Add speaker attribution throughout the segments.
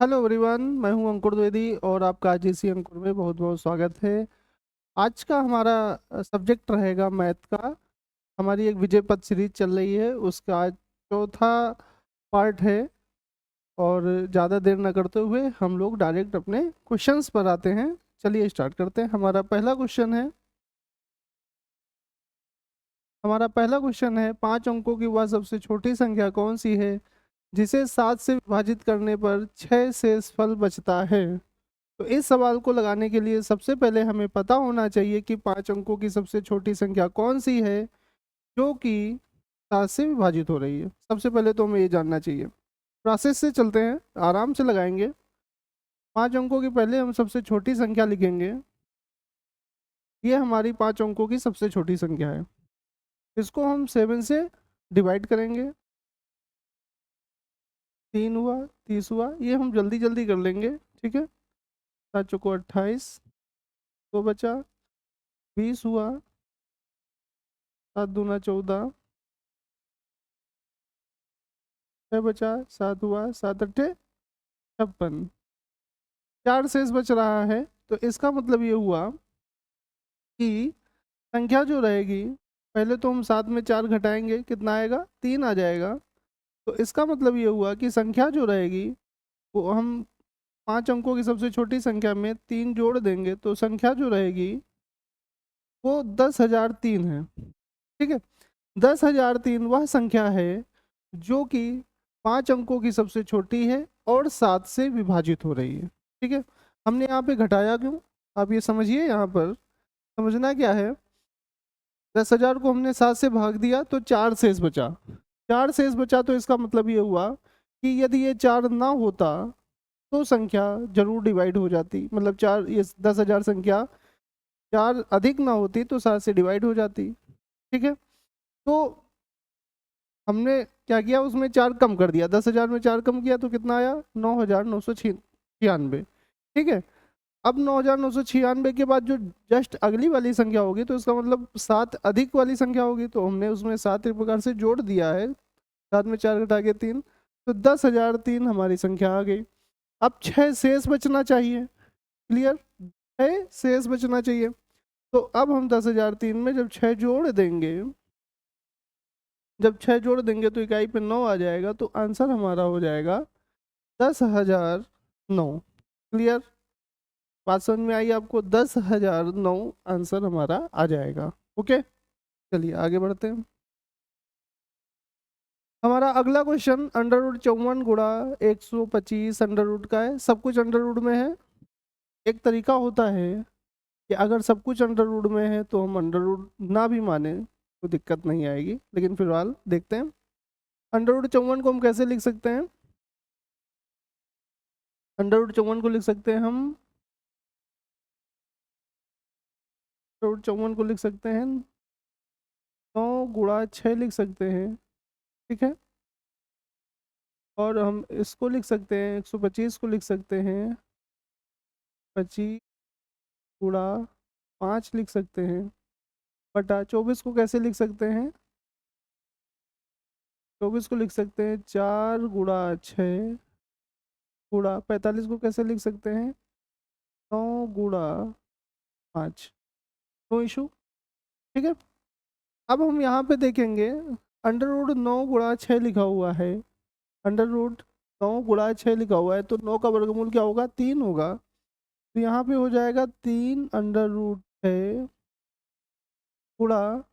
Speaker 1: Hello everyone, मैं हूं अंकुर द्विवेदी और आपका आईजीसी अंकुर में बहुत बहुत स्वागत है। आज का हमारा सब्जेक्ट रहेगा मैथ का। हमारी एक विजय पथ सीरीज चल रही है, उसका आज चौथा पार्ट है। और ज़्यादा देर न करते हुए हम लोग डायरेक्ट अपने क्वेश्चंस पर आते हैं। चलिए स्टार्ट करते हैं। हमारा पहला क्वेश्चन है 5 अंकों की वह सबसे छोटी संख्या कौन सी है जिसे 7 से विभाजित करने पर 6 शेषफल बचता है। तो इस सवाल को लगाने के लिए सबसे पहले हमें पता होना चाहिए कि 5 अंकों की सबसे छोटी संख्या कौन सी है जो कि 7 से विभाजित हो रही है। सबसे पहले तो हमें ये जानना चाहिए। प्रोसेस से चलते हैं, आराम से लगाएंगे। 5 अंकों की पहले हम सबसे छोटी संख्या लिखेंगे। ये हमारी 5 अंकों की सबसे छोटी संख्या है। इसको हम 7 से डिवाइड करेंगे। 3 हुआ, 30 हुआ, ये हम जल्दी जल्दी कर लेंगे। ठीक है। 7 चौको 28, तो बचा 20 हुआ, 7 दूना 14, 6 बचा, 7 हुआ, 7 अट्ठे 56, 4 शेष बच रहा है। तो इसका मतलब ये हुआ कि संख्या जो रहेगी, पहले तो हम 7 में 4 घटाएंगे, कितना आएगा? 3 आ जाएगा। तो इसका मतलब ये हुआ कि संख्या जो रहेगी वो हम 5 अंकों की सबसे छोटी संख्या में 3 जोड़ देंगे तो संख्या जो रहेगी वो 10,003 है। ठीक है। 10,003 वह संख्या है जो कि 5 अंकों की सबसे छोटी है और 7 से विभाजित हो रही है। ठीक है। हमने यहाँ पे घटाया क्यों? आप ये समझिए। यहाँ पर समझना क्या है, 10,000 को हमने 7 से भाग दिया तो 4 शेष बचा। 4 शेष बचा तो इसका मतलब ये हुआ कि यदि ये 4 ना होता तो संख्या जरूर डिवाइड हो जाती। मतलब चार, ये 10,000 संख्या 4 अधिक ना होती तो 7 से डिवाइड हो जाती। ठीक है। तो हमने क्या किया, उसमें 4 कम कर दिया। 10,000 में 4 कम किया तो कितना आया? 9,996। ठीक है। अब 9,996 के बाद जो जस्ट अगली वाली संख्या होगी तो इसका मतलब 7 अधिक वाली संख्या होगी, तो हमने उसमें 7 एक प्रकार से जोड़ दिया है। 7 में 4 घटा के 3, तो 10,003 हमारी संख्या आ गई। अब 6 शेष बचना चाहिए। क्लियर? 6 शेष बचना चाहिए। तो अब हम 10,003 में जब छः जोड़ देंगे तो इकाई पे 9 आ जाएगा, तो आंसर हमारा हो जाएगा 10,009। क्लियर? बात समझ में आई आपको? 10,009 आंसर हमारा आ जाएगा। ओके, चलिए आगे बढ़ते हैं। हमारा अगला क्वेश्चन √54 × 125 अंडर रूट का है। सब कुछ अंडर रूट में है। एक तरीका होता है कि अगर सब कुछ अंडर रूट में है तो हम अंडर रूट ना भी माने तो दिक्कत नहीं आएगी, लेकिन फिलहाल देखते हैं। √54 को हम कैसे लिख सकते हैं? √54 को लिख सकते हैं हम, √54 को लिख सकते हैं 9 × 6 लिख सकते हैं। ठीक है। और हम इसको लिख सकते हैं, 125 को लिख सकते हैं 25 × 5 लिख सकते हैं। बटा 24 को कैसे लिख सकते हैं? 24 को लिख सकते हैं 4 × 6 45 को कैसे लिख सकते हैं? 9 × 5। No issue. ठीक है। अब हम यहाँ पे देखेंगे, √9 × 6 लिखा हुआ है। √9 × 6 लिखा हुआ है तो 9 का वर्गमूल क्या होगा? 3 होगा। तो यहाँ पे हो जाएगा 3 √6 गुणा,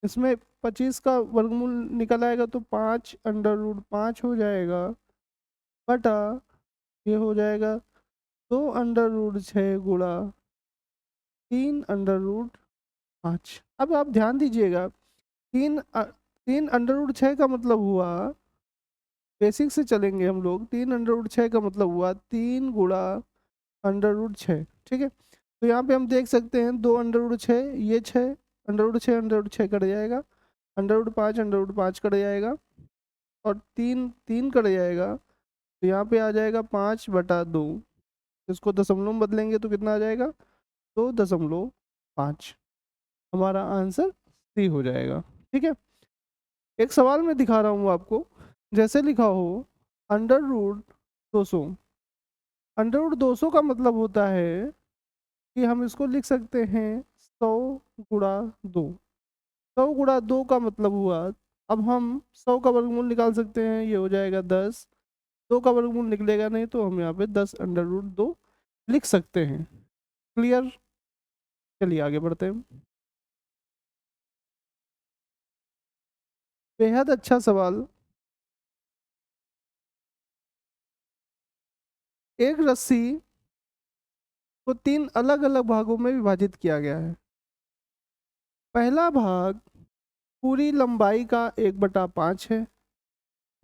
Speaker 1: इसमें 25 का वर्गमूल निकल आएगा तो 5 √5 हो जाएगा। बटा ये हो जाएगा 2 √6 गुणा 3 √5। अब आप ध्यान दीजिएगा, 3 √6 का मतलब हुआ, बेसिक से चलेंगे हम लोग। 3 √6 का मतलब हुआ 3 गुणा √6। ठीक है। तो यहाँ पे हम देख सकते हैं 2 √6, ये 6, √6 कट जाएगा, √5 कट जाएगा, और 3 कट जाएगा। तो यहाँ पे आ जाएगा 5/2। इसको दशमलव में बदलेंगे तो कितना आ जाएगा? 2.5। हमारा आंसर सी हो जाएगा। ठीक है। एक सवाल मैं दिखा रहा हूँ आपको। जैसे लिखा हो √200 अंडर रूट 200 का मतलब होता है कि हम इसको लिख सकते हैं 100 गुणा 2। 100 गुणा 2 का मतलब हुआ, अब हम 100 का वर्गमूल निकाल सकते हैं, ये हो जाएगा 10। 2 का वर्गमूल निकलेगा नहीं तो हम यहाँ पे 10 अंडर रूट 2 लिख सकते हैं। क्लियर? चलिए आगे बढ़ते हैं। बेहद अच्छा सवाल। एक रस्सी को 3 अलग अलग भागों में विभाजित किया गया है। पहला भाग पूरी लंबाई का 1/5 है।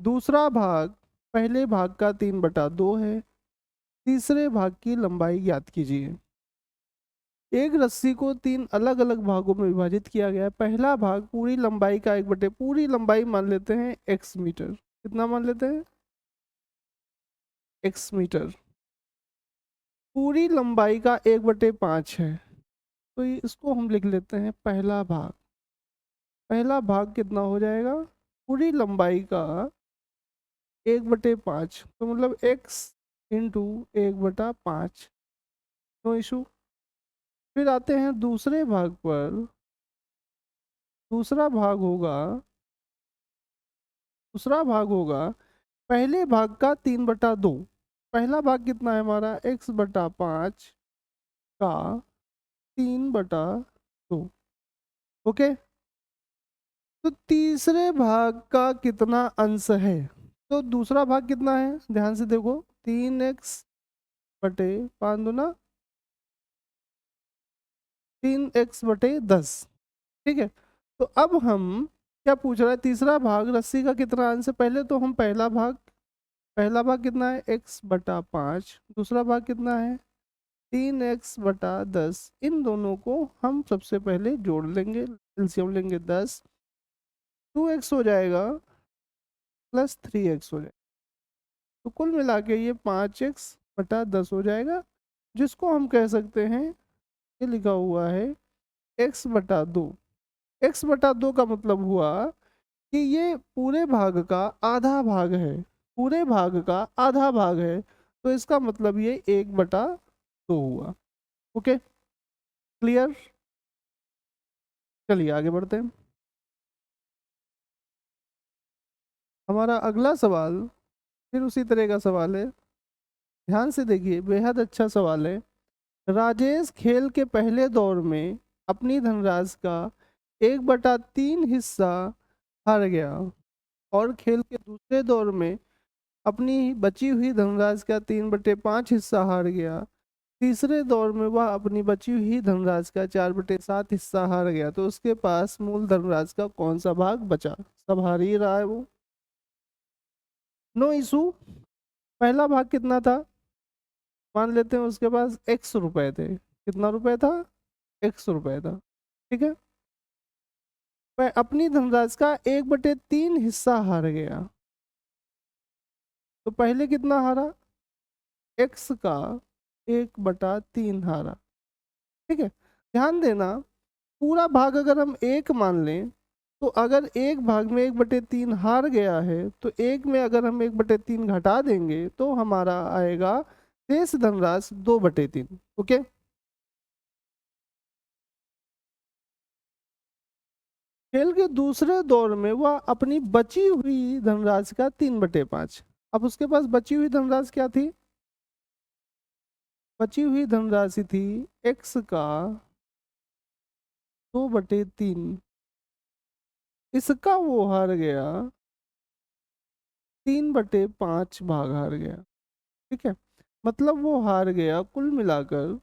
Speaker 1: दूसरा भाग पहले भाग का 3/2 है। तीसरे भाग की लंबाई ज्ञात कीजिए। एक रस्सी को 3 अलग अलग भागों में विभाजित किया गया है। पहला भाग पूरी लंबाई का 1/, पूरी लंबाई मान लेते हैं x मीटर। कितना मान लेते हैं? x metre. पूरी लंबाई का 1/5 है, तो इसको हम लिख लेते हैं पहला भाग। पहला भाग कितना हो जाएगा? पूरी लंबाई का 1/5, तो मतलब x इंटू 1/5। No issue. फिर आते हैं दूसरे भाग पर। दूसरा भाग होगा दूसरा भाग होगा पहले भाग का 3/2। पहला भाग कितना है हमारा? x/5 का 3/2। ओके। तो तीसरे भाग का कितना अंश है? तो दूसरा भाग कितना है, ध्यान से देखो, 3x/5 3x/10। ठीक है। तो अब हम क्या पूछ रहा है? तीसरा भाग रस्सी का कितना अंश है? पहले तो हम पहला भाग कितना है? x/5। दूसरा भाग कितना है? 3x/10। इन दोनों को हम सबसे पहले जोड़ लेंगे, एलसीएम लेंगे 10। 2x हो जाएगा प्लस 3x हो जाएगा, तो कुल मिला के ये 5x/10 हो जाएगा, जिसको हम कह सकते हैं, ये लिखा हुआ है x/2। x/2 का मतलब हुआ कि ये पूरे भाग का आधा भाग है। पूरे भाग का आधा भाग है, तो इसका मतलब ये 1/2 हुआ। Okay, clear? चलिए आगे बढ़ते हैं। हमारा अगला सवाल फिर उसी तरह का सवाल है। ध्यान से देखिए, बेहद अच्छा सवाल है। राजेश खेल के पहले दौर में अपनी धनराशि का 1/3 हिस्सा हार गया और खेल के दूसरे दौर में अपनी बची हुई धनराशि का 3/5 हिस्सा हार गया। तीसरे दौर में वह अपनी बची हुई धनराशि का 4/7 हिस्सा हार गया, तो उसके पास मूल धनराशि का कौन सा भाग बचा? सब हार ही रहा है वो। No issue. पहला भाग कितना था? मान लेते हैं उसके पास x रुपए थे। कितना रुपए था? x रुपए था। ठीक है। वह अपनी धनराशि का 1/3 हिस्सा हार गया। तो पहले कितना हारा? x का 1/3 हारा। ठीक है। ध्यान देना, पूरा भाग अगर हम एक मान लें, तो अगर एक भाग में 1/3 हार गया है, तो एक में अगर हम 1/3 घटा देंगे तो हमारा आएगा शेष धनराशि 2/3। ओके। खेल के दूसरे दौर में वह अपनी बची हुई धनराशि का 3/5। अब उसके पास बची हुई धनराशि क्या थी? बची हुई धनराशि थी x का 2/3। इसका वो हार गया, 3/5 भाग हार गया। ठीक है। मतलब वो हार गया कुल मिलाकर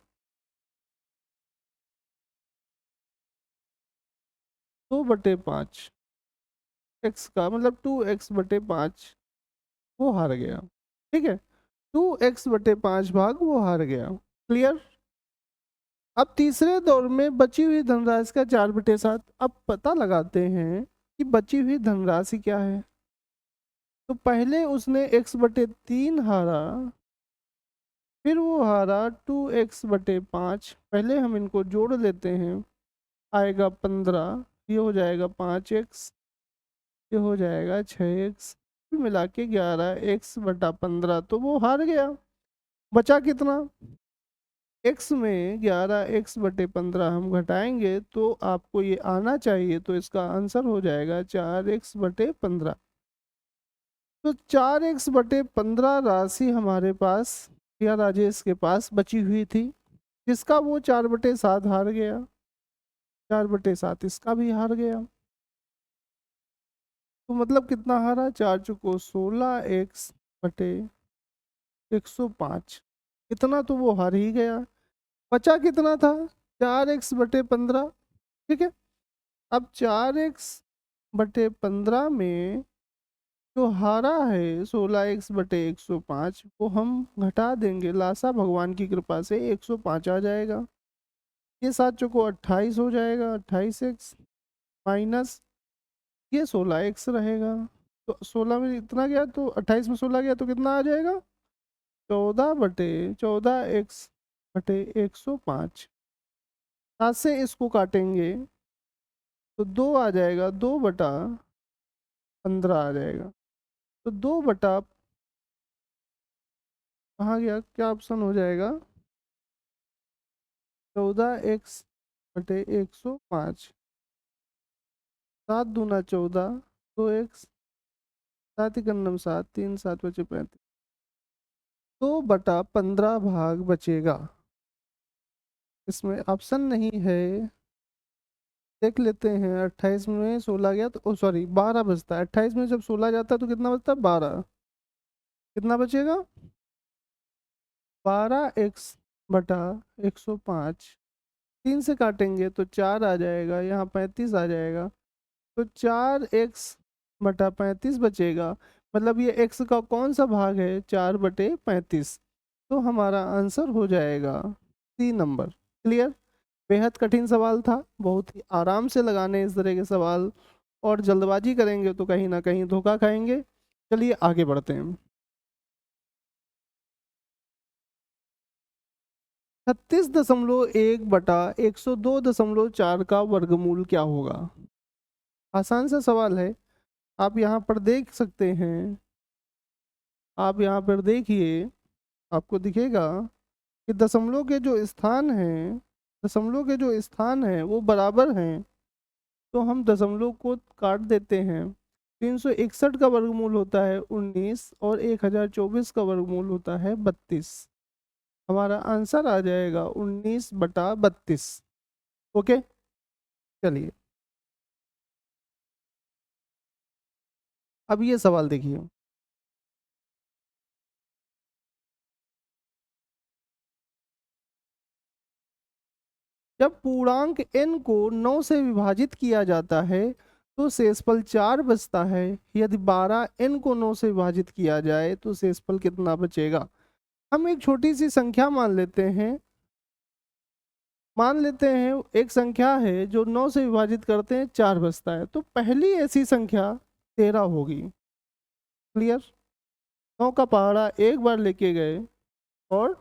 Speaker 1: 2/5। x का मतलब 2x/5 वो हार गया। ठीक है। 2x/5 भाग वो हार गया। क्लियर? अब तीसरे दौर में बची हुई धनराशि का 4/7। अब पता लगाते हैं कि बची हुई धनराशि क्या है। तो पहले उसने x/3 हारा, फिर वो हारा 2x/5। पहले हम इनको जोड़ लेते हैं, आएगा 15, ये हो जाएगा 5x, ये हो जाएगा 6x, मिला के 11x/15, तो वो हार गया। बचा कितना, x में 11x/15 हम घटाएंगे तो आपको ये आना चाहिए, तो इसका आंसर हो जाएगा 4x/15। तो 4x/15 राशि हमारे पास या राजेश के पास बची हुई थी, जिसका वो 4/7 हार गया, 4/7 इसका भी हार गया। तो मतलब कितना हारा, 4 × 16x/105, इतना तो वो हार ही गया। बचा कितना था, 4x/15। ठीक है, अब 4x/15 में जो हारा है 16x/105 वो हम घटा देंगे, लासा भगवान की कृपा से 105 आ जाएगा। ये 7 × 28 हो जाएगा, 28x माइनस ये 16x रहेगा। तो 16 में इतना गया तो 28 में 16 गया तो कितना आ जाएगा, 14/14x/105। 7 से इसको काटेंगे तो 2 आ जाएगा, 2/15 आ जाएगा। तो 2 बटा कहाँ गया, क्या ऑप्शन हो जाएगा, 14x/105। 7×2 = 14, 2x, 7×3 = 7, 3 7 × 35, 2/15 भाग बचेगा। इसमें ऑप्शन नहीं है, देख लेते हैं। 28 में 16 गया तो सॉरी 12 बचता है, 28 में जब 16 जाता है तो कितना बचता है, 12। कितना बचेगा, 12x/105। 3 से काटेंगे तो 4 आ जाएगा, यहाँ 35 आ जाएगा। तो 4x/35 बचेगा, मतलब ये x का कौन सा भाग है, 4/35। तो हमारा आंसर हो जाएगा C नंबर। क्लियर। बेहद कठिन सवाल था, बहुत ही आराम से लगाने इस तरह के सवाल, और जल्दबाजी करेंगे तो कहीं ना कहीं धोखा खाएंगे। चलिए आगे बढ़ते हैं। 36.1/102.4 का वर्गमूल क्या होगा। आसान सा सवाल है, आप यहाँ पर देख सकते हैं। आप यहाँ पर देखिए, आपको दिखेगा कि दशमलव के जो स्थान हैं वो बराबर हैं। तो हम दशमलव को काट देते हैं। 361 का वर्गमूल होता है 19 और 1024 का वर्गमूल होता है 32। हमारा आंसर आ जाएगा 19/32। ओके, चलिए अब ये सवाल देखिए। जब पूर्णांक n को 9 से विभाजित किया जाता है तो शेषफल 4 बचता है। यदि 12 n को 9 से विभाजित किया जाए तो शेषफल कितना बचेगा। हम एक छोटी सी संख्या मान लेते हैं। एक संख्या है जो 9 से विभाजित करते हैं 4 बचता है, तो पहली ऐसी संख्या 13 होगी। क्लियर। 9 का पहाड़ा एक बार लेके गए और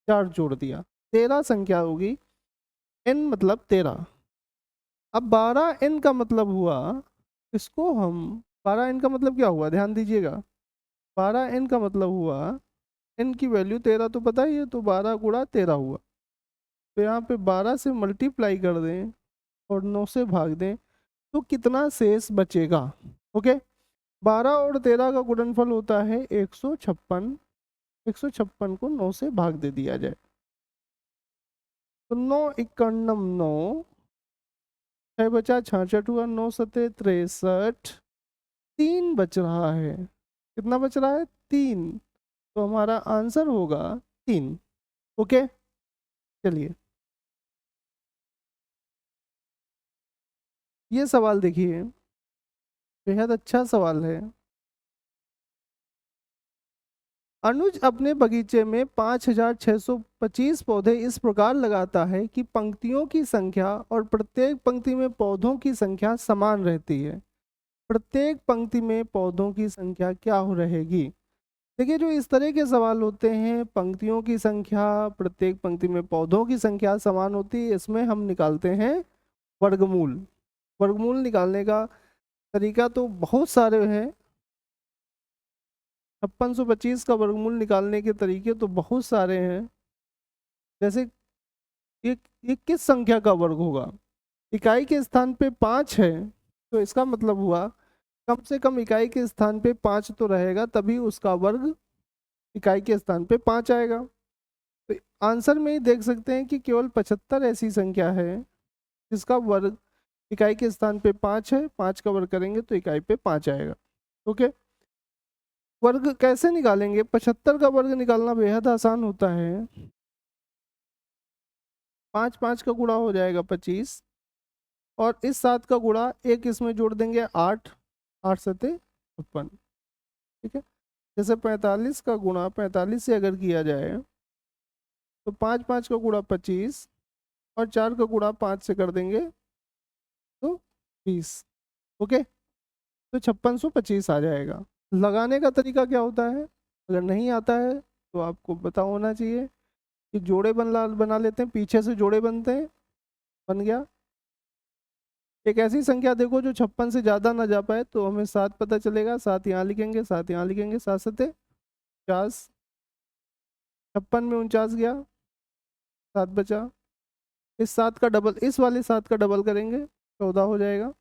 Speaker 1: 4 जोड़ दिया, 13 संख्या होगी। n मतलब 13। अब 12n का मतलब हुआ, इसको हम 12n का मतलब क्या हुआ, ध्यान दीजिएगा। 12n का मतलब हुआ, n की वैल्यू 13 तो पता ही है, तो 12 × 13 हुआ। तो यहाँ पे 12 से मल्टीप्लाई कर दें और 9 से भाग दें तो कितना शेष बचेगा। ओके, 12 और 13 का गुणनफल होता है 156। 156 को 9 से भाग दे दिया जाए तो 9 × 9 6 बचा, 66 हुआ, 9 × 7 = 63। 3 बच रहा है, कितना बच रहा है, 3। तो हमारा आंसर होगा 3। ओके, चलिए ये सवाल देखिए, बेहद अच्छा सवाल है। अनुज अपने बगीचे में 5625 पौधे इस प्रकार लगाता है कि पंक्तियों की संख्या और प्रत्येक पंक्ति में पौधों की संख्या समान रहती है। प्रत्येक पंक्ति में पौधों की संख्या क्या हो रहेगी। देखिए, जो इस तरह के सवाल होते हैं, पंक्तियों की संख्या, प्रत्येक पंक्ति में पौधों की संख्या समान होती है, इसमें हम निकालते हैं वर्गमूल। वर्गमूल निकालने का तरीका तो बहुत सारे हैं। 5625 का वर्गमूल निकालने के तरीके तो बहुत सारे हैं। जैसे ये ये किस संख्या का वर्ग होगा? इकाई के स्थान पे 5 है, तो इसका मतलब हुआ कम से कम इकाई के स्थान पे 5 तो रहेगा, तभी उसका वर्ग इकाई के स्थान पे 5 आएगा। तो आंसर में ही देख सकते हैं कि केवल 75 ऐसी संख्या है जिसका वर्ग इकाई के स्थान पे 5 है। 5 का वर्ग करेंगे तो इकाई पे 5 आएगा। ओके, वर्ग कैसे निकालेंगे? 75 का वर्ग निकालना बेहद आसान होता है। 5 5 का गुणा हो जाएगा 25, और इस 7 का गुणा एक इसमें जोड़ देंगे 8, 8 सते 56। ठीक है, जैसे 45 का गुणा 45 से अगर किया जाए तो 5 5 का गुणा 25, और 4 का गुणा 5 से कर देंगे तो 20। ओके, तो 5625 आ जाएगा। लगाने का तरीका क्या होता है? अगर नहीं आता है तो आपको पता होना चाहिए कि जोड़े बना लेते हैं, पीछे से जोड़े बनते हैं। बन गया। एक ऐसी संख्या देखो जो 56 से ज़्यादा ना जा पाए, तो हमें 7 पता चलेगा। 7 यहाँ लिखेंगे, 7 यहाँ लिखेंगे, 7 सते 50। 56 में 49 गया, 7 बचा। इस 7 का डबल, इस वाले 7 का डबल करेंगे, 14 हो जाएगा।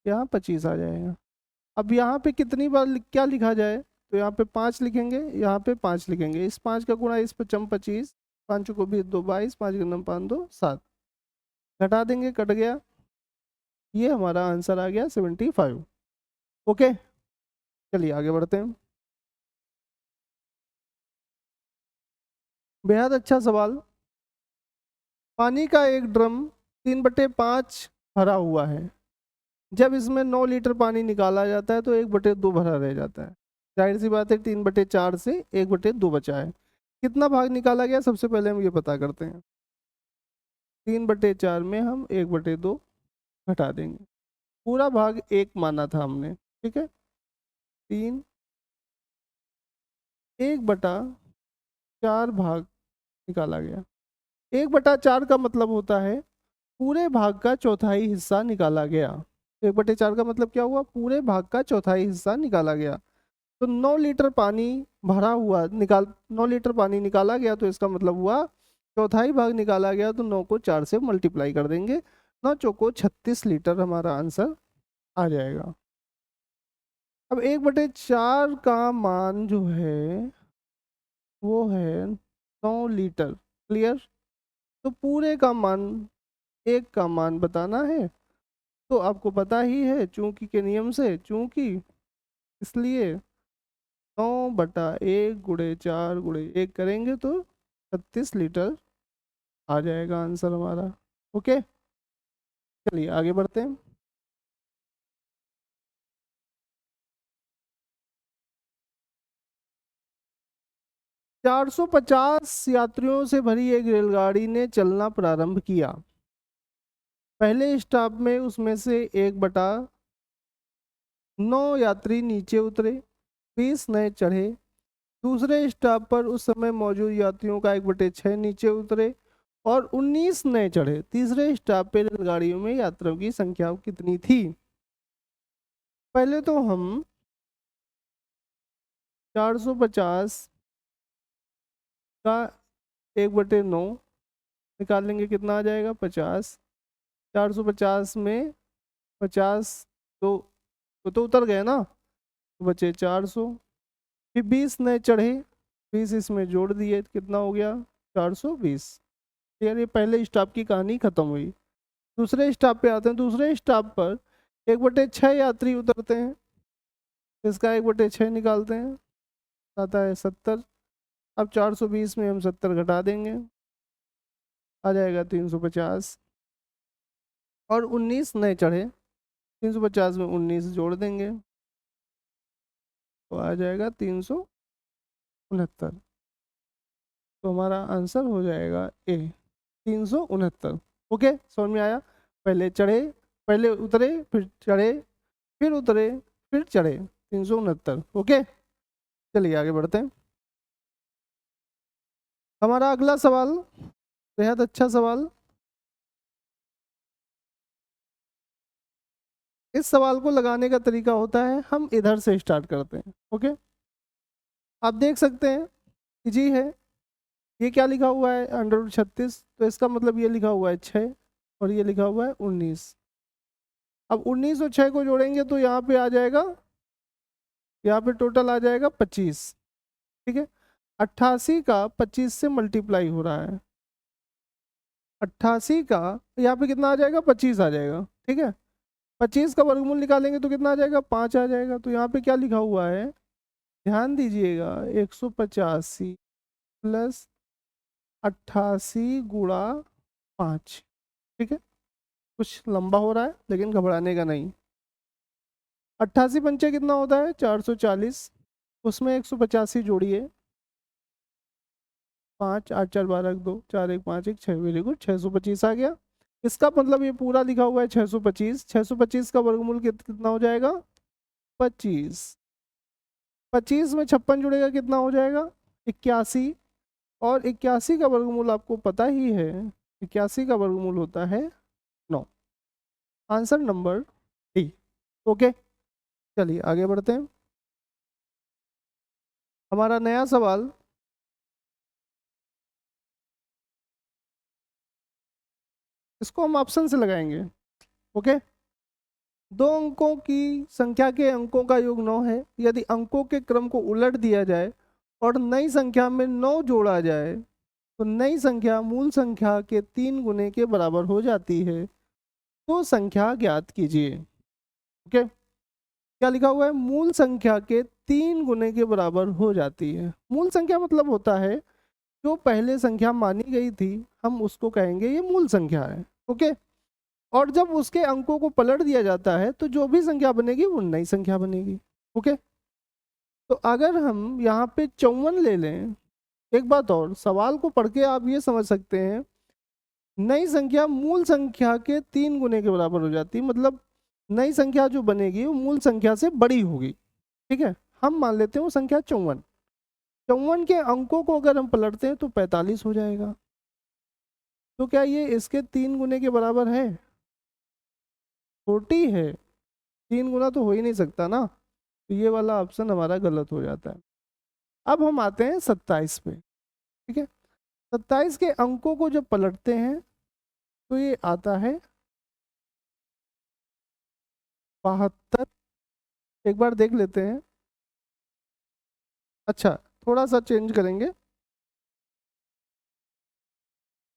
Speaker 1: यहाँ 25 आ जाएगा। अब यहाँ पे कितनी बार क्या लिखा जाए? तो यहाँ पे 5 लिखेंगे, यहाँ पे 5 लिखेंगे। इस 5 का गुणा इस 55 25, 5 को भी 2 22, 5 के नम 5 2 7, घटा देंगे, कट गया। ये हमारा आंसर आ गया 75। ओके, चलिए आगे बढ़ते हैं। बेहद अच्छा सवाल। पानी का एक ड्रम 3/5 भरा हुआ है। जब इसमें 9 लीटर पानी निकाला जाता है तो 1/2 भरा रह जाता है। जाहिर सी बात है 3/4 से 1/2 बचा है। कितना भाग निकाला गया? सबसे पहले हम ये पता करते हैं। 3/4 में हम 1/2 घटा देंगे। पूरा भाग 1 माना था हमने, ठीक है। 3 1/4 भाग निकाला गया। 1/4 का मतलब होता है पूरे भाग का चौथाई हिस्सा निकाला गया। 1/4 का मतलब क्या हुआ? पूरे भाग का चौथाई हिस्सा निकाला गया। तो 9 लीटर पानी भरा हुआ 9 लीटर पानी निकाला गया, तो इसका मतलब हुआ चौथाई भाग निकाला गया। तो 9 को 4 से मल्टीप्लाई कर देंगे, 9 चौको 36 लीटर हमारा आंसर आ जाएगा। अब 1/4 का मान जो है वो है 9 लीटर। क्लियर? तो पूरे का मान, एक का मान बताना है। तो आपको पता ही है चूंकि के नियम से, चूंकि इसलिए 9/1 गुणे 4 गुणे 1 करेंगे तो 36 लीटर आ जाएगा आंसर हमारा। ओके, चलिए आगे बढ़ते हैं। 450 यात्रियों से भरी एक रेलगाड़ी ने चलना प्रारंभ किया। पहले स्टॉप में उसमें से 1/9 यात्री नीचे उतरे, 20 नए चढ़े। दूसरे स्टॉप पर उस समय मौजूद यात्रियों का 1/6 नीचे उतरे और 19 नए चढ़े। तीसरे स्टॉप पर रेलगाड़ियों में यात्रियों की संख्या कितनी थी? पहले तो हम 450 का 1/9 निकाल लेंगे, कितना आ जाएगा? 50। 450 में 50 तो तो उतर गए ना, तो बचे 400। फिर 20 नए चढ़े, 20 इसमें जोड़ दिए, कितना हो गया? 420। यार ये पहले स्टॉप की कहानी खत्म हुई। दूसरे स्टॉप पे आते हैं। दूसरे स्टॉप पर 1/6 यात्री उतरते हैं। इसका 1/6 निकालते हैं, आता है 70। अब 420 में हम 70 घटा देंगे, आ जाएगा 350। और 19 नए चढ़े, 350 में 19 जोड़ देंगे तो आ जाएगा 369। तो हमारा आंसर हो जाएगा ए, 369। ओके, समझ में आया? पहले चढ़े, पहले उतरे, फिर चढ़े, फिर उतरे, फिर चढ़े, 369। ओके, चलिए आगे बढ़ते हैं। हमारा अगला सवाल बेहद अच्छा सवाल। इस सवाल को लगाने का तरीका होता है, हम इधर से स्टार्ट करते हैं। ओके, आप देख सकते हैं कि जी है, ये क्या लिखा हुआ है √36, तो इसका मतलब ये लिखा हुआ है 6 और ये लिखा हुआ है 19। अब 19 और 6 को जोड़ेंगे तो यहाँ पे आ जाएगा, यहाँ पे टोटल आ जाएगा 25। ठीक है, 88 का 25 से मल्टीप्लाई हो रहा है, 88 का यहाँ पे कितना आ जाएगा, 25 आ जाएगा। ठीक है, 25 का वर्गमूल निकालेंगे तो कितना आ जाएगा, 5 आ जाएगा। तो यहाँ पे क्या लिखा हुआ है, ध्यान दीजिएगा, 185 प्लस 88 गुणा 5। ठीक है, कुछ लंबा हो रहा है लेकिन घबराने का नहीं। 88 पंचे कितना होता है, 440, उसमें 185 जोड़िए, 5 8 4 12 2 4 1 5 1 6, वेरी गुड, 625 आ गया। इसका मतलब ये पूरा लिखा हुआ है 625। 625 का वर्गमूल कितना हो जाएगा, 25। 25 में 56 जुड़ेगा, कितना हो जाएगा, 81। और 81 का वर्गमूल आपको पता ही है, 81 का वर्गमूल होता है 9। Answer number D. ओके, चलिए आगे बढ़ते हैं। हमारा नया सवाल, इसको हम ऑप्शन से लगाएंगे। ओके, दो अंकों की संख्या के अंकों का योग 9 है। यदि अंकों के क्रम को उलट दिया जाए और नई संख्या में 9 जोड़ा जाए तो नई संख्या मूल संख्या के 3 गुने के बराबर हो जाती है, तो संख्या ज्ञात कीजिए। ओके, क्या लिखा हुआ है, मूल संख्या के 3 गुने के बराबर हो जाती है। मूल संख्या मतलब होता है जो पहले संख्या मानी गई थी, हम उसको कहेंगे ये मूल संख्या है। ओके, और जब उसके अंकों को पलट दिया जाता है तो जो भी संख्या बनेगी वो नई संख्या बनेगी। ओके, तो अगर हम यहाँ पे 54 ले लें, एक बात और, सवाल को पढ़ के आप ये समझ सकते हैं, नई संख्या मूल संख्या के 3 गुने के बराबर हो जाती है, मतलब नई संख्या जो बनेगी वो मूल संख्या से बड़ी होगी। ठीक है, हम मान लेते हैं वो संख्या 54। 54 के अंकों को अगर हम पलटते हैं तो 45 हो जाएगा। तो क्या ये इसके 3 गुने के बराबर है, छोटी है, 3 गुना तो हो ही नहीं सकता ना, तो ये वाला ऑप्शन हमारा गलत हो जाता है। अब हम आते हैं 27 पे। ठीक है, 27 के अंकों को जब पलटते हैं तो ये आता है 72। एक बार देख लेते हैं, अच्छा थोड़ा सा चेंज करेंगे,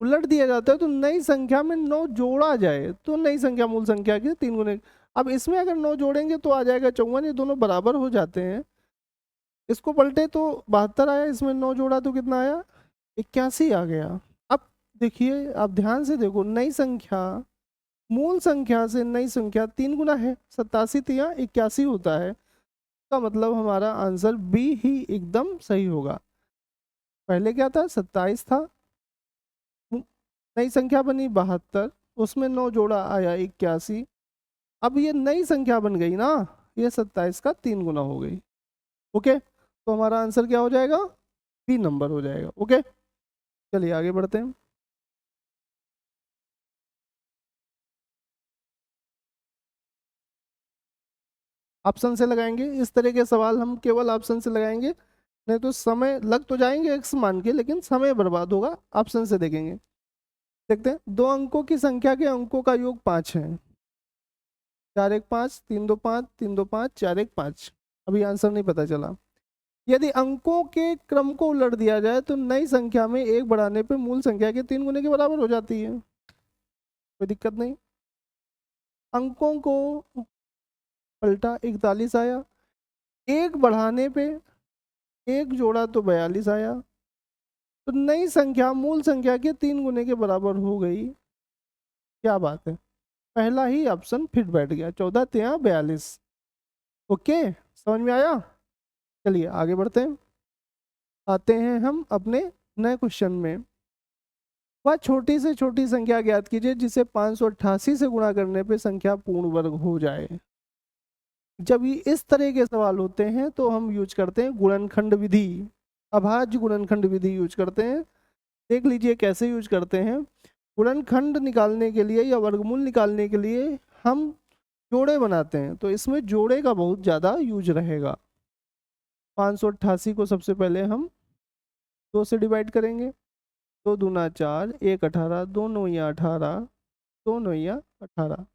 Speaker 1: उलट दिया जाता है तो नई संख्या में 9 जोड़ा जाए तो नई संख्या मूल संख्या के 3 गुने। अब इसमें अगर 9 जोड़ेंगे तो आ जाएगा 54, ये दोनों बराबर हो जाते हैं। इसको पलटे तो 72 आया, इसमें 9 जोड़ा तो कितना आया, 81 आ गया। अब देखिए, आप ध्यान से देखो, नई संख्या मूल संख्या से नई संख्या 3 गुना है, 87 तिया 81 होता है। का मतलब हमारा आंसर बी ही एकदम सही होगा। पहले क्या था, 27 था, नई संख्या बनी 72, उसमें 9 जोड़ा आया 81। अब ये नई संख्या बन गई ना, ये 27 का 3 गुना हो गई। ओके, तो हमारा आंसर क्या हो जाएगा, बी नंबर हो जाएगा। ओके, चलिए आगे बढ़ते हैं। ऑप्शन से लगाएंगे, इस तरह के सवाल हम केवल ऑप्शन से लगाएंगे, नहीं तो समय लग तो जाएंगे एक्स मान के, लेकिन समय बर्बाद होगा। ऑप्शन से देखेंगे, देखते हैं। दो अंकों की संख्या के अंकों का योग 5 है, 4 1 5 3 2 5 3 2 5 4 1 5। अभी आंसर नहीं पता चला। यदि अंकों के क्रम को उलट दिया जाए तो नई संख्या में 1 बढ़ाने पे मूल संख्या के 3 गुने के बराबर हो जाती है, कोई दिक्कत नहीं। अंकों को पलटा, 41 आया, 1 बढ़ाने पे 1 जोड़ा तो 42 आया, तो नई संख्या मूल संख्या के 3 गुने के बराबर हो गई। क्या बात है, पहला ही ऑप्शन फिट बैठ गया, 14 तिया 42। ओके, समझ में आया। चलिए आगे बढ़ते हैं, आते हैं हम अपने नए क्वेश्चन में। वह छोटी से छोटी संख्या ज्ञात कीजिए जिसे 588 से गुणा करने पे संख्या पूर्ण वर्ग हो जाए। जब ये इस तरह के सवाल होते हैं तो हम यूज करते हैं गुणनखंड विधि, अभाज्य गुणनखंड विधि यूज करते हैं। देख लीजिए कैसे यूज करते हैं। गुणनखंड निकालने के लिए या वर्गमूल निकालने के लिए हम जोड़े बनाते हैं, तो इसमें जोड़े का बहुत ज़्यादा यूज रहेगा। 588 को सबसे पहले हम 2 से डिवाइड करेंगे। 2 दूना 4, 1 18, 2 9 18, 2 9 18,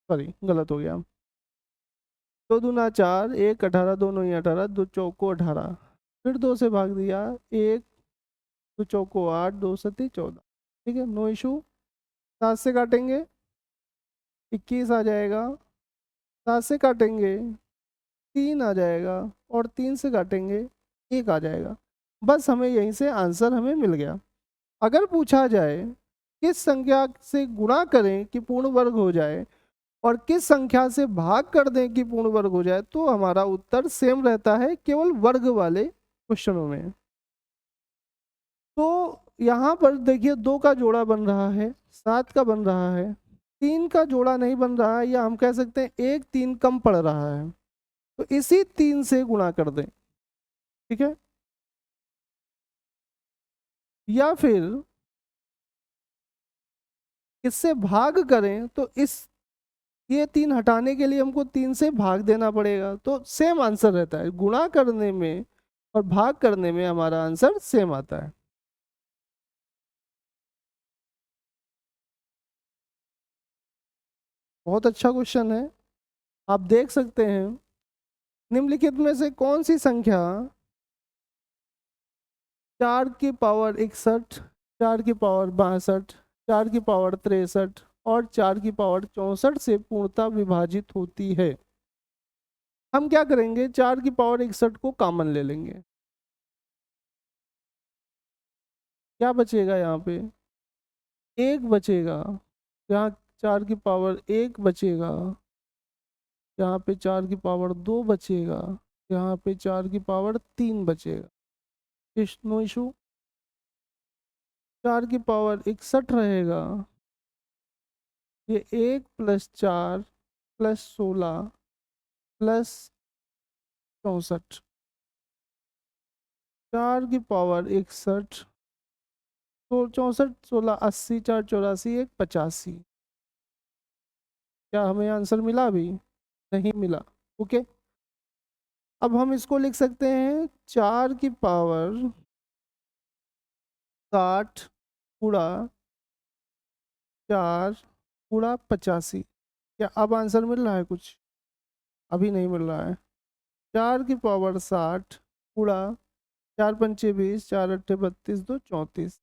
Speaker 1: सॉरी गलत हो गया। 2 दूना 4, 1 18, 2 9 18, 2 चौको 18, फिर 2 से भाग दिया, 1 2 चौको 8, 2 सती 14। ठीक है, नो इशू। 7 से काटेंगे 21 आ जाएगा, 7 से काटेंगे 3 आ जाएगा, और 3 से काटेंगे 1 आ जाएगा। बस हमें यहीं से आंसर हमें मिल गया। अगर पूछा जाए किस संख्या से गुणा करें कि पूर्ण वर्ग हो जाए और किस संख्या से भाग कर दें कि पूर्ण वर्ग हो जाए, तो हमारा उत्तर सेम रहता है केवल वर्ग वाले क्वेश्चनों में। तो यहाँ पर देखिए 2 का जोड़ा बन रहा है, 7 का बन रहा है, 3 का जोड़ा नहीं बन रहा है, या हम कह सकते हैं 1 3 कम पड़ रहा है, तो इसी 3 से गुणा कर दें। ठीक है, या फिर इससे भाग करें, तो इस ये 3 हटाने के लिए हमको 3 से भाग देना पड़ेगा, तो सेम आंसर रहता है। गुणा करने में और भाग करने में हमारा आंसर सेम आता है। बहुत अच्छा क्वेश्चन है। आप देख सकते हैं निम्नलिखित में से कौन सी संख्या 4 की पावर 61, 4 की पावर 62, 4 की पावर 63 और 4 की पावर 64 से पूर्णतः विभाजित होती है। हम क्या करेंगे, 4 की पावर 61 को कॉमन ले लेंगे। क्या बचेगा यहाँ पे, 1 बचेगा। यहाँ 4 की पावर 1 बचेगा, यहाँ पे 4 की पावर 2 बचेगा, यहाँ पे 4 की पावर 3 बचेगा। No issue. 4 की पावर 61 रहेगा, ये 1 + 4 + 16 + 64। 4 की पावर 61, तो 64 16 80, 4 84, 1 85। क्या हमें आंसर मिला? अभी नहीं मिला। ओके, अब हम इसको लिख सकते हैं 4 की पावर 60 गुणा 4 गुणा 85। क्या अब आंसर मिल रहा है कुछ? अभी नहीं मिल रहा है। 4 की पावर 60 गुणा 4 पंचे 20, 4 अट्ठे 32, 2 34।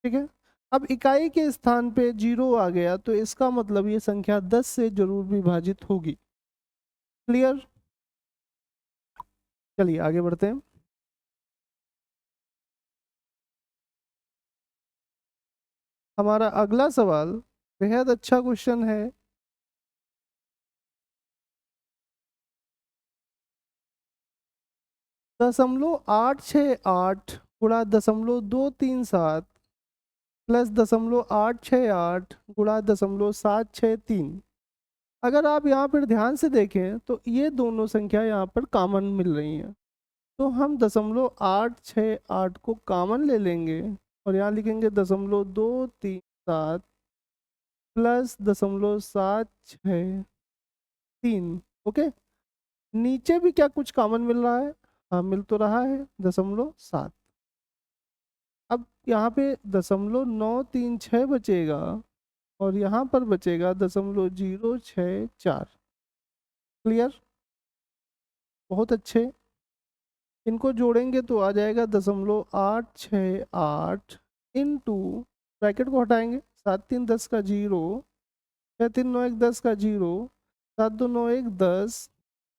Speaker 1: ठीक है, अब इकाई के स्थान पे 0 आ गया, तो इसका मतलब ये संख्या 10 से जरूर विभाजित होगी। क्लियर? चलिए आगे बढ़ते हैं। हमारा अगला सवाल बेहद अच्छा क्वेश्चन है। दशमलव 868 गुणा 0.237 प्लस 0.868 गुणा 0.763। अगर आप यहाँ पर ध्यान से देखें तो ये दोनों संख्या यहाँ पर कॉमन मिल रही हैं, तो हम 0.868 को कॉमन ले लेंगे और यहाँ लिखेंगे 0.237 प्लस 0.763। ओके, नीचे भी क्या कुछ कॉमन मिल रहा है? हाँ, मिल तो रहा है 0.7। अब यहाँ पे 0.936 बचेगा और यहाँ पर बचेगा 0.064। क्लियर? बहुत अच्छे। इनको जोड़ेंगे तो आ जाएगा 0.868 इंटू, ब्रैकेट को हटाएंगे, 7 3 10 का 0, 6 3 9 1 10 का 0, 7 2 9 1 10,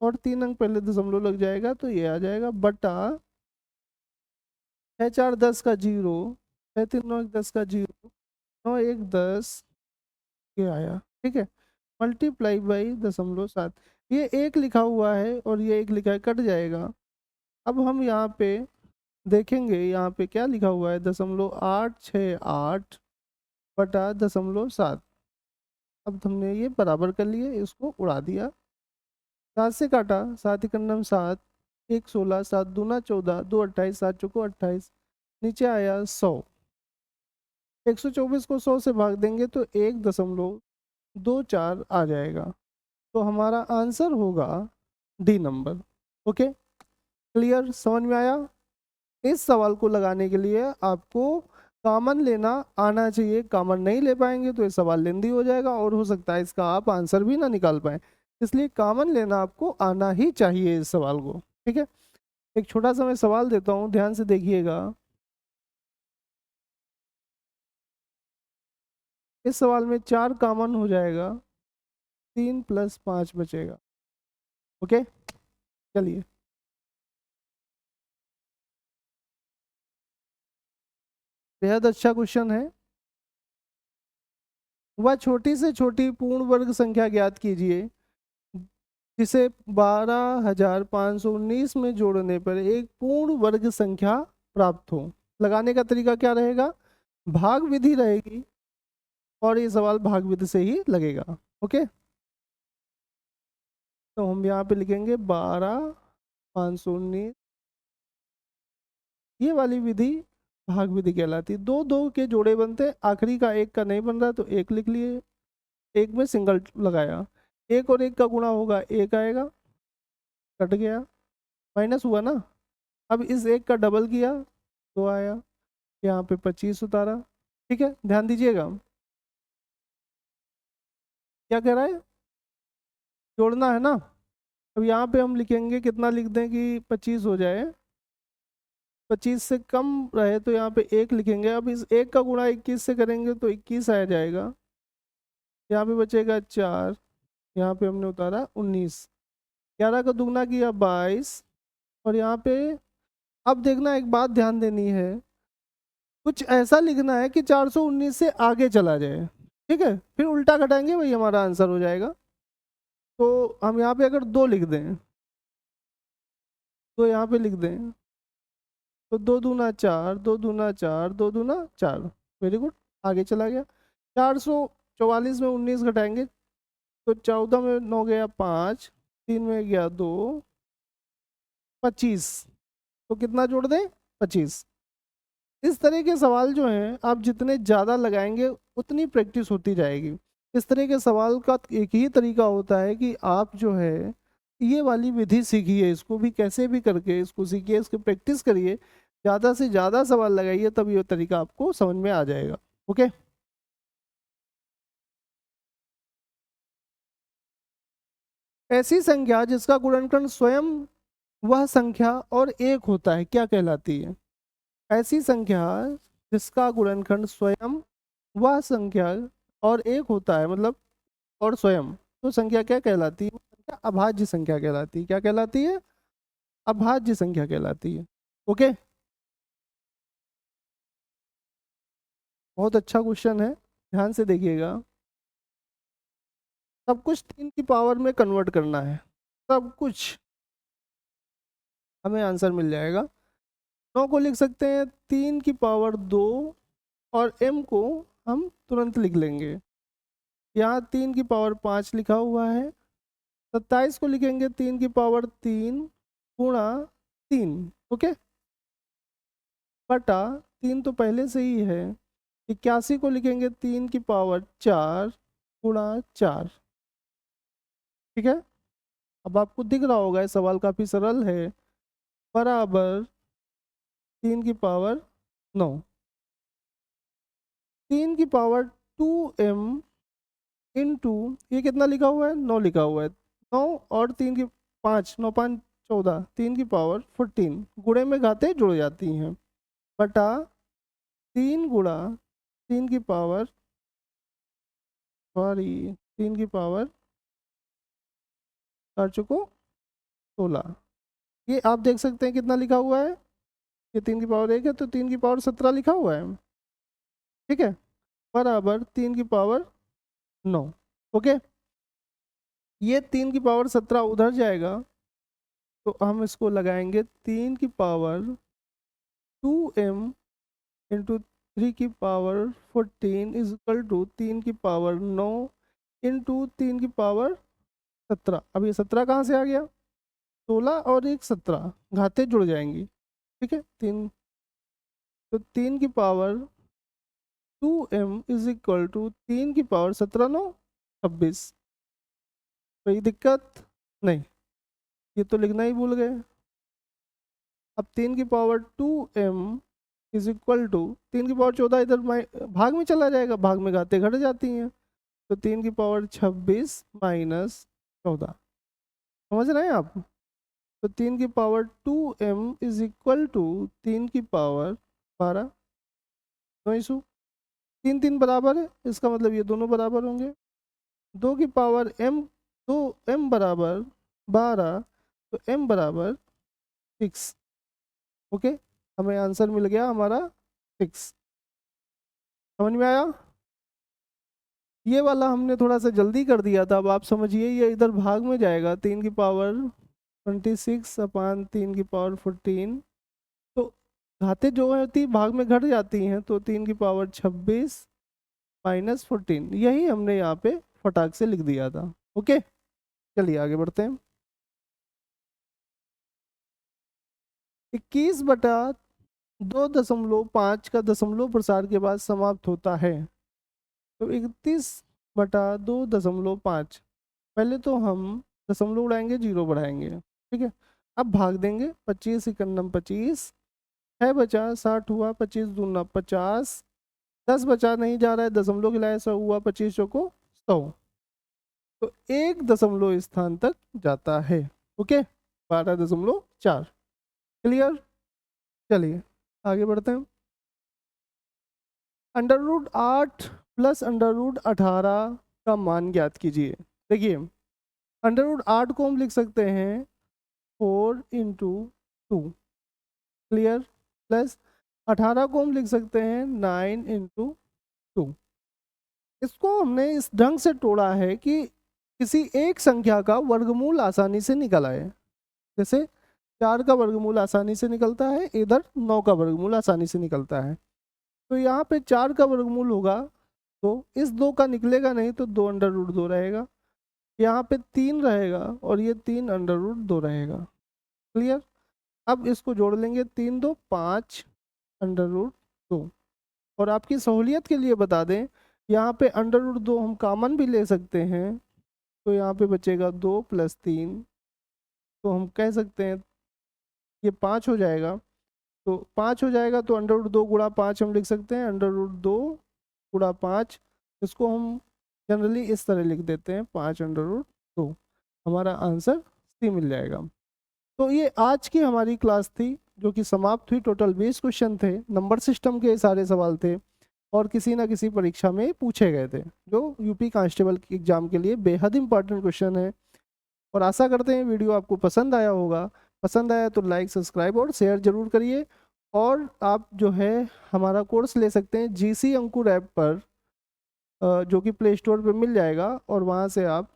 Speaker 1: और 3 अंक पहले दशमलव लग जाएगा, तो ये आ जाएगा बटा 6 4 10 का 0, 6 3 9 1 10 का 0, 9 1 10, ये आया। ठीक है, मल्टीप्लाई बाई 0.7। ये एक लिखा हुआ है और ये एक लिखा है, कट जाएगा। अब हम यहाँ पे देखेंगे, यहाँ पे क्या लिखा हुआ है, 0.868 बटा 0.7। अब हमने ये बराबर कर लिए, इसको उड़ा दिया, 7 से काटा, 7 1 9 7, 1 16, 7 दूना 14, 2 28, 7 चौको 28, नीचे आया 100। 124 को 100 से भाग देंगे तो 1.24 आ जाएगा। तो हमारा आंसर होगा डी नंबर। ओके, क्लियर, समझ में आया? इस सवाल को लगाने के लिए आपको कॉमन लेना आना चाहिए, कॉमन नहीं ले पाएंगे तो ये सवाल लेंदी हो जाएगा और हो सकता है इसका आप आंसर भी ना निकाल पाए, इसलिए कॉमन लेना आपको आना ही चाहिए इस सवाल को। ठीक है, एक छोटा सा मैं सवाल देता हूँ, ध्यान से देखिएगा। इस सवाल में 4 कॉमन हो जाएगा, 3 + 5 बचेगा। ओके, चलिए, बेहद अच्छा क्वेश्चन है। वह छोटी से छोटी पूर्ण वर्ग संख्या ज्ञात कीजिए जिसे 12,519 में जोड़ने पर एक पूर्ण वर्ग संख्या प्राप्त हो। लगाने का तरीका क्या रहेगा? भाग विधि रहेगी और ये सवाल भाग विधि से ही लगेगा। ओके, तो हम यहाँ पे लिखेंगे 12,519, ये वाली विधि भाग विधि कहलाती है। दो दो के जोड़े बनते हैं, आखिरी का एक का नहीं बन रहा तो एक लिख लिए, एक में सिंगल लगाया, एक और एक का गुणा होगा, एक आएगा, कट गया, माइनस हुआ ना। अब इस एक का डबल किया तो आया, यहाँ पे 25 उतारा। ठीक है, ध्यान दीजिएगा, क्या कह रहा है? जोड़ना है ना। अब यहाँ पे हम लिखेंगे, कितना लिख दें कि 25 हो जाए, 25 से कम रहे तो यहाँ पे एक लिखेंगे। अब इस एक का गुणा 21 से करेंगे तो 21 आ जाएगा, यहाँ पे बचेगा 4, यहाँ पे हमने उतारा 19, 11 का दुगना किया 22, और यहाँ पे अब देखना, एक बात ध्यान देनी है, कुछ ऐसा लिखना है कि 419 से आगे चला जाए। ठीक है, फिर उल्टा घटाएंगे, वही हमारा आंसर हो जाएगा। तो हम यहाँ पे अगर 2 लिख दें, तो यहाँ पे लिख दें, तो 2 दूना 4, 2 दूना 4, 2 दूना 4, वेरी गुड, आगे चला गया। 444 में 19 घटाएंगे तो 14 में 9 गया 5, 3 में गया 2, 25, तो कितना जोड़ दें? 25। इस तरह के सवाल जो हैं आप जितने ज़्यादा लगाएंगे उतनी प्रैक्टिस होती जाएगी। इस तरह के सवाल का एक ही तरीका होता है कि आप जो है ये वाली विधि सीखिए, इसको भी कैसे भी करके इसको सीखिए, इसकी प्रैक्टिस करिए, ज़्यादा से ज़्यादा सवाल लगाइए, तब ये तरीका आपको समझ में आ जाएगा। ओके, ऐसी संख्या जिसका गुणनखंड स्वयं वह संख्या और एक होता है क्या कहलाती है? ऐसी संख्या जिसका गुणनखंड स्वयं वह संख्या और एक होता है, मतलब और स्वयं, तो संख्या क्या कहलाती है? वो संख्या अभाज्य संख्या कहलाती है। क्या कहलाती है? अभाज्य संख्या कहलाती है। ओके, बहुत अच्छा क्वेश्चन है, ध्यान से देखिएगा। सब कुछ 3 की पावर में कन्वर्ट करना है, सब कुछ, हमें आंसर मिल जाएगा। 9 को लिख सकते हैं 3 की पावर 2, और m को हम तुरंत लिख लेंगे, यहाँ 3 की पावर 5 लिखा हुआ है। 27 को लिखेंगे 3 की पावर 3 गुणा 3, ओके, बटा 3 तो पहले से ही है। 81 को लिखेंगे 3 की पावर 4 गुणा 4। ठीक है, अब आपको दिख रहा होगा ये सवाल काफ़ी सरल है, बराबर 3 की पावर 9, 3 की पावर 2m इंटू, ये कितना लिखा हुआ है? 9 लिखा हुआ है, 9 और 3 की 5, 9 5 14, 3 की पावर 14, गुणे में घाते जुड़ जाती हैं, बटा 3 गुणा 3 की पावर, सॉरी, 3 की पावर 4 चुको 16। ये आप देख सकते हैं कितना लिखा हुआ है, ये 3 की पावर 1 है तो 3 की पावर 17 लिखा हुआ है। ठीक है, बराबर 3 की पावर 9। ओके, ये 3 की पावर 17 उधर जाएगा तो हम इसको लगाएंगे 3 की पावर 2m इंटू 3 की पावर 14 इज इक्वल टू 3 की पावर 9 इंटू 3 की पावर 17। अब ये 17 कहाँ से आ गया? 16 और एक 17 घाते जुड़ जाएंगी। ठीक है, 3, तो 3 की power 2m is equal to 3 की पावर 17 9 26। कोई दिक्कत नहीं? ये तो लिखना ही भूल गए। अब 3 की power 2m is equal to 3 की पावर 14 इधर भाग में चला जाएगा, भाग में घाते घट जाती हैं, तो 3 की पावर 26 माइनस 14। समझ रहे हैं आप? तो 3 की power 2m is equal to 3 की पावर 12। नो इशू, 3 3 बराबर है, इसका मतलब ये दोनों बराबर होंगे। 2 की पावर m, 2m बराबर 12, तो m बराबर 6। ओके, हमें आंसर मिल गया हमारा 6। समझ में आया? ये वाला हमने थोड़ा सा जल्दी कर दिया था, अब आप समझिए ये इधर भाग में जाएगा, 3 की पावर 26 अपान 3 की पावर 14, तो घाते जो होती भाग में घट जाती हैं, तो 3 की पावर 26 माइनस 14, यही हमने यहाँ पे फटाक से लिख दिया था। ओके, चलिए आगे बढ़ते हैं। 21/2.5 का दशमलव प्रसार के बाद समाप्त होता है, तो 31/2.5, पहले तो हम दशमलव उड़ाएंगे, जीरो बढ़ाएंगे, ठीक है। अब भाग देंगे, 25 इकन्नम 25, 6 बचा, 60 हुआ, 25 दूना 50, 10 बचा, नहीं जा रहा है, दशमलव खिलाया 100 हुआ, 25 को 100, तो 1 दशमलव स्थान तक जाता है। ओके, 12.4। क्लियर? चलिए आगे बढ़ते हैं। √8 प्लस √18 का मान ज्ञात कीजिए। देखिए, √8 को हम लिख सकते हैं 4 इंटू 2, क्लियर, प्लस 18 को हम लिख सकते हैं 9 इंटू 2। इसको हमने इस ढंग से तोड़ा है कि किसी एक संख्या का वर्गमूल आसानी से निकल आए। जैसे 4 का वर्गमूल आसानी से निकलता है, इधर 9 का वर्गमूल आसानी से निकलता है। तो यहाँ पे 4 का वर्गमूल होगा, तो इस 2 का निकलेगा नहीं, तो 2 √2 रहेगा। यहाँ पे 3 रहेगा और ये 3 √2 रहेगा। क्लियर? अब इसको जोड़ लेंगे, 3 2 5 √2। और आपकी सहूलियत के लिए बता दें, यहाँ पे √2 हम कॉमन भी ले सकते हैं, तो यहाँ पे बचेगा 2 + 3, तो हम कह सकते हैं ये 5 हो जाएगा। तो 5 हो जाएगा, तो √2 गुणा 5 हम लिख सकते हैं, √2 गुणा 5, इसको हम जनरली इस तरह लिख देते हैं, 5 √2। हमारा आंसर सी मिल जाएगा। तो ये आज की हमारी क्लास थी, जो कि समाप्त हुई। टोटल 20 क्वेश्चन थे, नंबर सिस्टम के सारे सवाल थे, और किसी ना किसी परीक्षा में पूछे गए थे, जो यूपी कांस्टेबल की एग्जाम के लिए बेहद इंपॉर्टेंट क्वेश्चन है। और आशा करते हैं वीडियो आपको पसंद आया होगा। पसंद आया तो लाइक, सब्सक्राइब और शेयर जरूर करिए। और आप जो है हमारा कोर्स ले सकते हैं GC अंकुर ऐप पर, जो कि प्ले स्टोर पर मिल जाएगा, और वहाँ से आप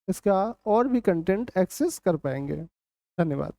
Speaker 1: इसका और भी कंटेंट एक्सेस कर पाएंगे। धन्यवाद।